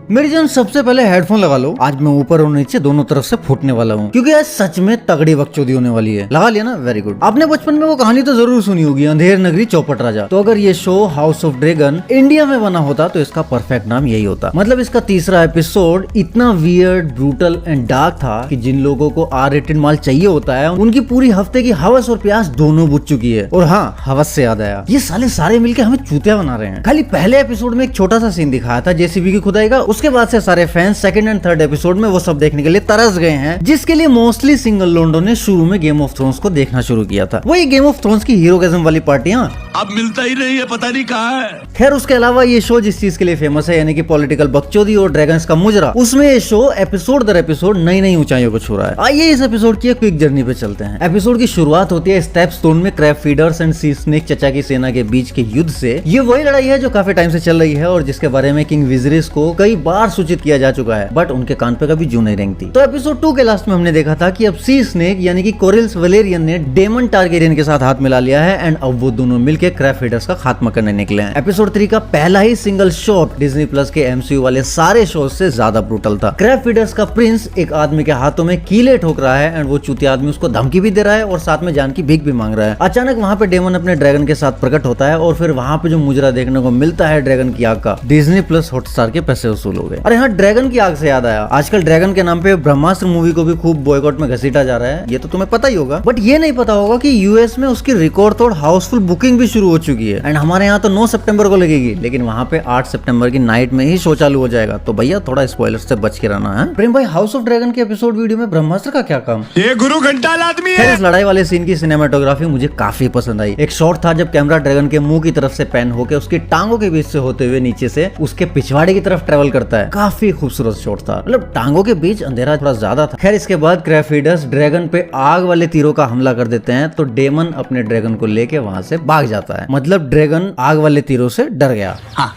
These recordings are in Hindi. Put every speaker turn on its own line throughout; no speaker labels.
मेरी जान सबसे पहले हेडफोन लगा लो। आज मैं ऊपर और नीचे दोनों तरफ से फूटने वाला हूँ, क्योंकि आज सच में तगड़ी बकचोदी होने वाली है। लगा लिया ना? Very good. आपने बचपन में वो कहानी तो जरूर सुनी होगी, अंधेर नगरी चौपट राजा। तो अगर ये show house of dragon India में बना होता तो इसका परफेक्ट नाम यही होता। मतलब इसका तीसरा एपिसोड इतना वियर्ड, ब्रूटल एंड डार्क था कि जिन लोगों को आर रेटेड माल चाहिए होता है, उनकी पूरी हफ्ते की हवस और प्यास दोनों बुझ चुकी है। और हाँ, हवस से याद आया, ये सारे मिलकर हमें चूतिया बना रहे हैं। खाली पहले एपिसोड में एक छोटा सा सीन दिखाया था जेसीबी की खुदाई का, उसके बाद से सारे fans second and third episode में वो सब देखने के लिए तरस गए हैं, जिसके लिए मोस्टली सिंगल लोंडो ने शुरू में गेम ऑफ थ्रोन्स को देखना शुरू किया था। वही गेम ऑफ थ्रोन्स की हीरोगेज़म वाली पार्टियां
अब मिलता ही नहीं है, पता नहीं कहाँ है।
खैर, उसके अलावा ये शो जिस चीज के लिए फेमस है, यानी कि पॉलिटिकल बकचोदी और ड्रैगन्स का मुजरा, उसमें ये शो एपिसोड दर एपिसोड नई नई ऊंचाइयों को छू रहा है। आइए इस एपिसोड की एक क्विक जर्नी पे चलते हैं। एपिसोड की शुरुआत होती है स्टेप स्टोन में crab feeders and C snake चचा की सेना के बीच के युद्ध से। ये वही लड़ाई है जो काफी टाइम से चल रही है और जिसके बारे में किंग विजरिस को कई बार सूचित किया जा चुका है, बट उनके कान पे कभी जू नहीं रेंगती। तो एपिसोड 2 के लास्ट में हमने देखा था कि अब सी स्नेक यानी कि कोरिल्स वलेरियन ने डेमन टारगेरियन के साथ हाथ मिला लिया है एंड अब वो दोनों मिलकर क्रैब फीडर्स का खात्मा करने निकले हैं। एपिसोड 3 का पहला ही सिंगल शॉट डिज्नी प्लस के एमसीयू वाले सारे शोज से ज्यादा ब्रूटल था। क्रैब फीडर्स का प्रिंस एक आदमी के हाथों में कीले ठोक रहा है एंड वो चूतिया आदमी उसको धमकी भी दे रहा है और साथ में जान की भीख भी मांग रहा है। अचानक वहाँ पे डेमन अपने ड्रैगन के साथ प्रकट होता है और फिर वहाँ पे जो मुजरा देखने को मिलता है ड्रैगन की आग का, डिज्नी प्लस हॉटस्टार के पैसे वसूल हो गए। और यहाँ ड्रैगन की आग से याद आया, आजकल ड्रैगन के नाम पे ब्रह्मास्त्र मूवी को भी खूब बॉयकॉट में घसीटा जा रहा है। ये तो तुम्हें पता ही होगा, बट ये नहीं पता होगा कि यूएस में उसकी रिकॉर्ड तोड़ हाउसफुल बुकिंग भी शुरू हो चुकी है एंड हमारे यहाँ तो 9 सितंबर को लगेगी, लेकिन वहाँ पे 8 सितंबर की नाइट में ही शो चालू हो जाएगा। तो भैया थोड़ा स्पॉइलर से बच के रहना है। प्रेम भाई, हाउस ऑफ ड्रैगन के एपिसोड वीडियो में ब्रह्मास्त्र का क्या काम?
ये गुरु घंटाल आदमी है।
इस लड़ाई वाले सीन की सिनेमाटोग्राफी मुझे काफी पसंद आई। एक शॉट था जब कैमरा ड्रैगन के मुंह की तरफ से पैन होकर उसकी टांगों के बीच से होते हुए नीचे से उसके पिछवाड़े की तरफ ट्रेवल करता है। काफी खूबसूरत शॉट था, मतलब टांगों के बीच अंधेरा थोड़ा ज्यादा था। खैर, इसके बाद क्रैब फीडर्स ड्रैगन पे आग वाले तीरों का हमला कर देते हैं तो डेमन अपने ड्रैगन को लेके वहां से भाग जाता है। मतलब ड्रैगन आग वाले तीरों से डर गया।
हाँ।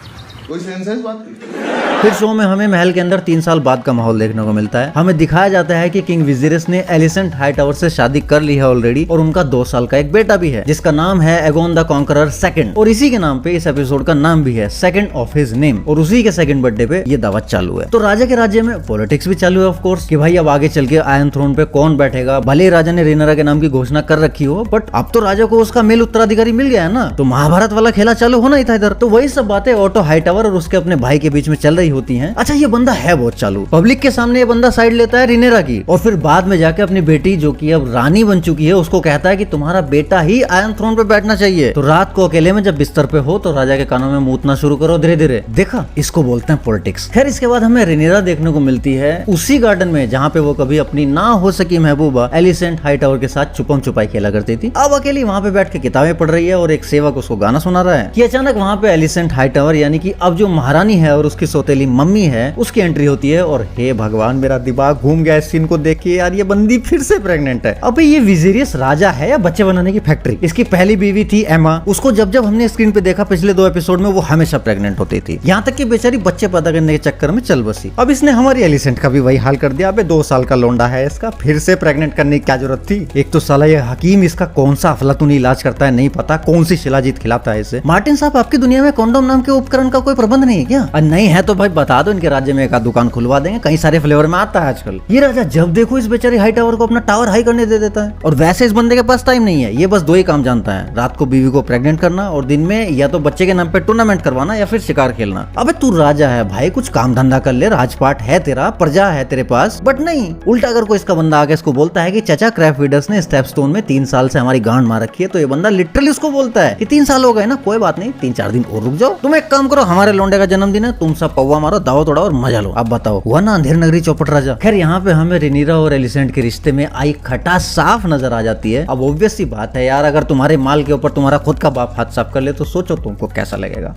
कोई सेंस है इस बात की?
फिर शो में हमें महल के अंदर 3 साल बाद का माहौल देखने को मिलता है। हमें दिखाया जाता है कि किंग विजिरिस ने एलिसेंट हाईटावर से शादी कर ली है ऑलरेडी और उनका 2 साल का एक बेटा भी है जिसका नाम है एगोन द कॉन्करर सेकंड, और इसी के नाम पे इस एपिसोड का नाम भी है, सेकंड ऑफ हिज नेम। और उसी के सेकंड बर्थडे पे ये दावत चालू है। तो राजा के राज्य में पॉलिटिक्स भी चालू है ऑफ कोर्स, कि भाई अब आगे चल के आयरन थ्रोन पे कौन बैठेगा। भले ही राजा ने रेनरा के नाम की घोषणा कर रखी हो, बट अब तो राजा को उसका मेल उत्तराधिकारी मिल गया है ना, तो महाभारत वाला खेला चालू होना ही था इधर। तो वही सब बातें ऑटो हाईटावर और उसके अपने भाई के बीच में चल रही होती हैं। अच्छा, ये बंदा है बहुत चालू। पब्लिक के सामने ये बंदा साइड लेता है रिनेरा की और फिर बाद में जाके अपनी बेटी जो कि अब रानी बन चुकी है उसको कहता है कि तुम्हारा बेटा ही आयरन थ्रोन पे बैठना चाहिए। तो रात को अकेले में जब बिस्तर पे हो तो राजा के कानों में मूतना शुरू करो धीरे धीरे। देखा, इसको बोलते हैं पॉलिटिक्स। खैर, इसके बाद हमें रिनेरा देखने को मिलती है उसी गार्डन में जहाँ पे वो कभी अपनी ना हो सकी महबूबा एलिसेंट हाईटावर के साथ छुपम छुपाई खेला करती थी। अब अकेली वहाँ पे बैठ के किताबें पढ़ रही है और एक सेवक उसको गाना सुना रहा है कि अचानक वहाँ पे एलिसेंट हाईटावर यानी कि अब जो महारानी है और उसकी सौतेली मम्मी है उसकी एंट्री होती है। और हे भगवान, मेरा दिमाग घूम गया इस सीन को देख के। यार, ये बंदी फिर से प्रेग्नेंट है। अबे ये विजिरियस राजा है या बच्चे बनाने की फैक्ट्री? इसकी पहली बीवी थी एमा, उसको जब जब हमने स्क्रीन पे देखा पिछले 2 एपिसोड में वो हमेशा प्रेग्नेंट होती थी, यहाँ तक कि बेचारी बच्चे पैदा करने के चक्कर में चल बसी। अब इसने हमारी एलिसेंट का भी वही हाल कर दिया। अबे 2 साल का लोंडा है इसका, फिर से प्रेग्नेंट करने की क्या जरूरत थी? एक तो साला ये हकीम इसका कौन सा अफलातूनी इलाज करता है नहीं पता, कौन सी शिलाजीत खिलाता है इसे। मार्टिन साहब, आपकी दुनिया में कॉन्डोम नाम के उपकरण का कोई प्रबंध नहीं है क्या? नहीं है तो भाई बता दो, इनके राज्य में एक दुकान खुलवा देंगे, कई सारे फ्लेवर में आता है आजकल। ये राजा जब देखो इस बेचारी हाई टावर को अपना टावर हाई करने दे देता है। और वैसे इस बंदे के पास टाइम नहीं है, ये बस 2 ही काम जानता है, रात को बीवी को प्रेग्नेंट करना और दिन में या तो बच्चे के नाम पे टूर्नामेंट करवाना या फिर शिकार खेलना। अबे तू राजा है भाई, कुछ काम धंधा कर ले, राजपाट है तेरा, प्रजा है तेरे पास। बट नहीं, उल्टा अगर कोई इसका बंदा आके इसको बोलता है कि चाचा क्रैब फीडर्स ने स्टेपस्टोन में 3 साल से हमारी गांड मार रखी है, तो ये बंदा लिटरली उसको बोलता है कि 3 साल हो गए ना, कोई बात नहीं, 3-4 दिन और रुक जाओ। तुम एक काम करो, हमारे लोंडे का जन्मदिन है, तुम सब पौवा मारो, दाव तोड़ाओ और मजा लो। अब बताओ, हुआ ना अंधेर नगरी चौपट राजा। खैर, यहाँ पे हमें रिनेरा और एलिसेंट के रिश्ते में आई खटास साफ नजर आ जाती है। अब ऑब्वियस सी बात है यार, अगर तुम्हारे माल के ऊपर तुम्हारा खुद का बाप हाथ साफ कर ले तो सोचो तुमको कैसा लगेगा।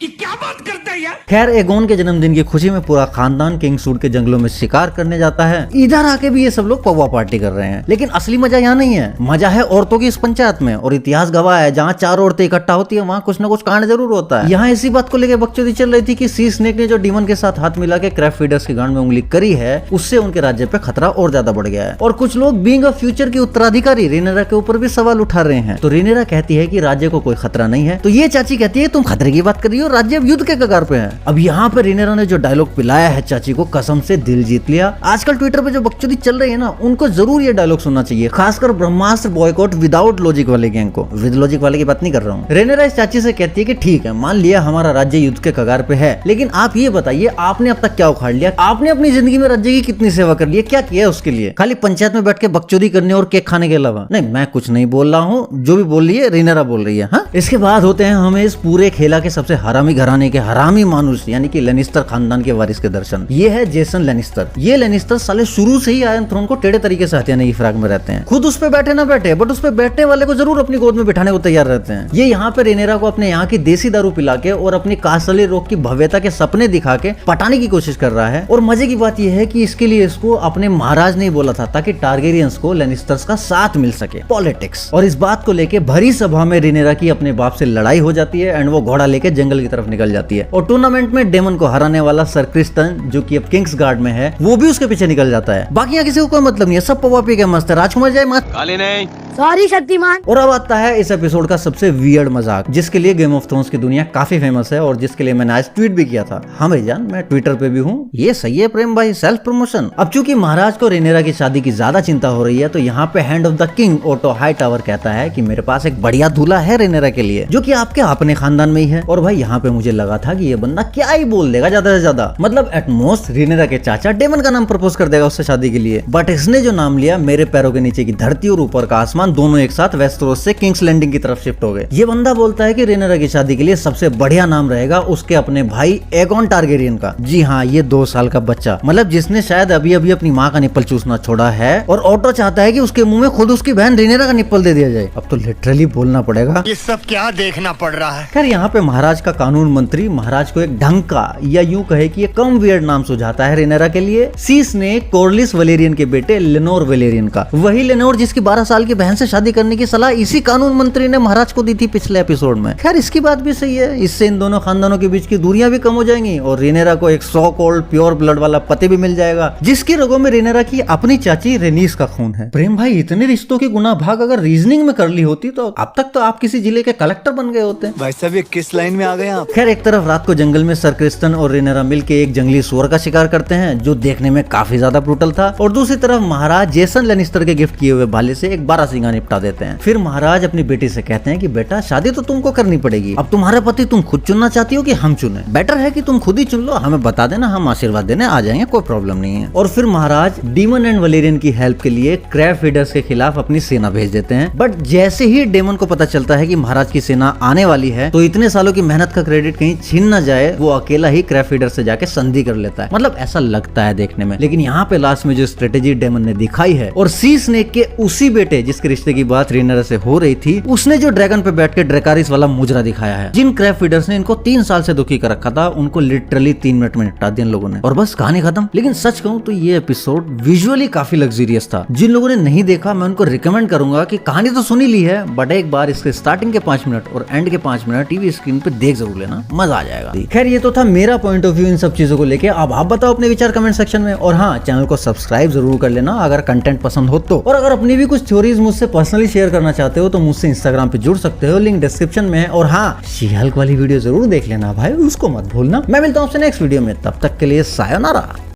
ये क्या बात करता है यार?
खैर, एगोन के जन्मदिन की खुशी में पूरा खानदान किंगसूड के जंगलों में शिकार करने जाता है। इधर आके भी ये सब लोग पौवा पार्टी कर रहे हैं, लेकिन असली मजा यहाँ नहीं है, मजा है औरतों की इस पंचायत में। और इतिहास गवाह है, जहाँ 4 औरतें इकट्ठा होती है वहाँ कुछ न कुछ कांड जरूर होता है। यहाँ इसी बात को लेकर बकचोदी चल रही थी कि सी स्नेक ने जो डीमन के साथ हाथ मिला के क्रैब फीडर्स की गांड में उंगली करी है, उससे उनके राज्य पे खतरा और ज्यादा बढ़ गया है। और कुछ लोग बीइंग अ फ्यूचर के उत्तराधिकारी रिनेरा के ऊपर भी सवाल उठा रहे हैं। तो रिनेरा कहती है कि राज्य को कोई खतरा नहीं है, तो ये चाची कहती है तुम खतरे की बात कर रही हो, राज्य अब युद्ध के कगार पे है। अब यहाँ पे रिनेरा ने जो डायलॉग पिलाया है चाची को, कसम से दिल जीत लिया। आजकल ट्विटर पे जो बकचोदी चल रही है ना, उनको जरूर ये डायलॉग सुनना चाहिए, खासकर ब्रह्मास्त्र बॉयकॉट विदाउट लॉजिक वाले गैंग को। विद लॉजिक वाले की बात नहीं कर रहा हूँ। रिनेरा इस चाची से कहती है कि ठीक है, मान लिया हमारा राज्य युद्ध के कगार पे है, लेकिन आप ये बताइए आपने अब तक क्या उखाड़ लिया? आपने अपनी जिंदगी में राज्य की कितनी सेवा कर ली है? क्या किया उसके लिए? खाली पंचायत में बैठ के बकचोदी करने और केक खाने के अलावा? नहीं, मैं कुछ नहीं बोल रहा हूँ, जो भी बोल रही है रिनेरा बोल रही है। हाँ, इसके बाद होते हैं हमें इस पूरे खेला के सबसे हरामी घराने के हरामी मानुष यानी कि लेनिस्टर खानदान के वारिस के दर्शन। ये है जेसन लेनिस्टर। ये लेनिस्टर साले शुरू से ही आयरन थ्रोन को टेढ़े तरीके से हथियाने की फिराक में रहते हैं। खुद उस पे बैठे ना बैठे, बट उस पे बैठने वाले को जरूर अपनी गोद में बिठाने को तैयार रहते हैं। ये यहाँ पे रिनेरा को अपने यहाँ की देसी दारू पिला के और अपनी कासली रोग की भव्यता के सपने दिखा के पटाने की कोशिश कर रहा है। और मजे की बात यह है कि इसके लिए इसको अपने महाराज ने बोला था ताकि टारगेरियंस को लेनिस्टर्स का साथ मिल सके। पॉलिटिक्स। और इस बात को लेके भरी सभा में रिनेरा की अपने बाप से लड़ाई हो जाती है एंड वो घोड़ा लेके जंगल की तरफ निकल जाती है। और टूर्नामेंट में डेमन को हराने वाला सर क्रिस्टन, जो कि अब किंग्स गार्ड में है, वो भी उसके पीछे निकल जाता है। बाकी यहाँ किसी को कोई मतलब नहीं है, सब पवा पी के मस्त है। राजकुमार जय मस्त
काली नहीं।
सॉरी शक्तिमान।
और अब आता है इस एपिसोड का सबसे वियर्ड मजाक, जिसके लिए गेम ऑफ थ्रोन्स की दुनिया काफी फेमस है और जिसके लिए मैंने आज ट्वीट भी किया था। हाँ भाई जान, मैं ट्विटर पे भी हूँ। ये सही है प्रेम भाई, सेल्फ प्रमोशन। अब चूंकि महाराज को रिनेरा की शादी की ज्यादा चिंता हो रही है, तो यहाँ पे hand of the king Otto Hightower कहता है कि मेरे पास एक बढ़िया दूल्हा है रिनेरा के लिए, जो कि आपके अपने खानदान में ही है। और भाई यहाँ पे मुझे लगा था कि ये बंदा क्या ही बोल देगा ज्यादा से ज्यादा, मतलब एटमोस्ट रिनेरा के चाचा डेमन का नाम प्रपोज कर देगा उससे शादी के लिए। बट इसने जो नाम लिया, मेरे पैरों के नीचे की धरती और ऊपर का आसमान दोनों एक साथ वेस्टरोस से किंग्स लैंडिंग की तरफ शिफ्ट हो गए। ये बंदा बोलता है कि रिनेरा की शादी के लिए सबसे बढ़िया नाम रहेगा उसके अपने भाई एगोन टारगेरियन का। जी हाँ, ये 2 साल का बच्चा, मतलब जिसने शायद अभी अभी अपनी माँ का निप्पल चूसना छोड़ा है। और ऑटो चाहता है कि उसके मुंह में खुद उसकी बहन रिनेरा का निप्पल दे दिया जाए। अब तो लिटरली बोलना पड़ेगा,
ये सब क्या देखना पड़ रहा है?
खैर यहाँ पे महाराज का कानून मंत्री महाराज को एक ढंग का, या यूं कहे कि ये कम वियर्ड नाम सुझाता है रिनेरा के लिए। सीस ने कोरलिस वलेरियन के बेटे लेनोर वलेरियन का, वही लेनोर जिसकी 12 साल की बहन से शादी करने की सलाह इसी कानून मंत्री ने महाराज को दी थी पिछले एपिसोड में। खैर इसकी बात भी सही है, इससे इन दोनों खानदानों के बीच की दूरियां भी कम हो जाएंगी और रिनेरा को एक सो कॉल्ड प्योर ब्लड वाला पति भी मिल जाएगा, जिसकी रगों में रिनेरा की अपनी चाची रेनीस का खून है। प्रेम भाई, इतने रिश्तों की गुना भाग अगर रीजनिंग में कर ली होती तो अब तक तो आप किसी जिले के कलेक्टर बन गए होते।
भाई साहब ये किस लाइन में आ गए आप?
खैर एक तरफ रात को जंगल में सर क्रिस्टन और रिनेरा मिलके एक जंगली सुअर का शिकार करते हैं, जो देखने में काफी ज्यादा ब्रूटल था। और दूसरी तरफ महाराज जेसन लेनिस्टर के गिफ्ट किए हुए भाले से एक 12 सिंगा निपटा देते हैं। फिर महाराज अपनी बेटी से कहते हैं कि बेटा शादी तो तुमको करनी पड़ेगी, अब तुम्हारा पति तुम खुद चुनना चाहती हो कि हम चुने? बेटर है कि तुम खुद ही चुन लो, हमें बता देना, हम आशीर्वाद देने आ जाएंगे, कोई प्रॉब्लम नहीं है। और फिर महाराज डीमन एंड वलेरियन की हेल्प के लिए क्रैब फीडर्स के खिलाफ अपनी सेना भेज देते हैं। बट जैसे ही डेमन को पता चलता है कि महाराज की सेना आने वाली है, तो इतने सालों की मेहनत का क्रेडिट कहीं छीन न जाए, वो अकेला ही क्रैब फीडर से जाके संधि कर लेता है। मतलब ऐसा लगता है देखने में, लेकिन यहाँ पे लास्ट में जो स्ट्रेटेजी डेमन ने दिखाई है, और सी स्नेक के उसी बेटे जिसके रिश्ते की बात रिनेरा से हो रही थी, उसने जो ड्रैगन पे बैठ के ड्रैकारिस वाला मुजरा दिखाया है। जिन क्रैब फीडर्स ने इनको 3 साल से दुखी कर रखा था, उनको लिटरली 3 मिनट में निपटा दिया इन लोगों ने, और बस कहानी खत्म। लेकिन सच कहूं तो ये एपिसोड विजुअली काफी लग्जरियस था। जिन लोगों ने नहीं देखा, मैं उनको रिकमेंड करूंगा कि कहानी तो सुनी ली है, बट एक बार इसके स्टार्टिंग के 5 मिनट और एंड के 5 मिनट टीवी स्क्रीन पे देख जरूर लेना, मजा आ जाएगा। खैर ये तो था मेरा पॉइंट ऑफ व्यू इन सब चीजों को लेके। अब आप बताओ अपने विचार कमेंट सेक्शन में, और हाँ, चैनल को सब्सक्राइब जरूर कर लेना अगर कंटेंट पसंद हो तो। और अगर अपनी भी कुछ थ्योरीज मुझसे पर्सनली शेयर करना चाहते हो तो मुझसे इंस्टाग्राम पे जुड़ सकते हो, लिंक डिस्क्रिप्शन में है। और हाँ, शी-हल्क वाली वीडियो जरूर देख लेना भाई, उसको मत भूलना। मैं मिलता हूँ आपसे नेक्स्ट वीडियो में, तब तक के लिए सायोनारा।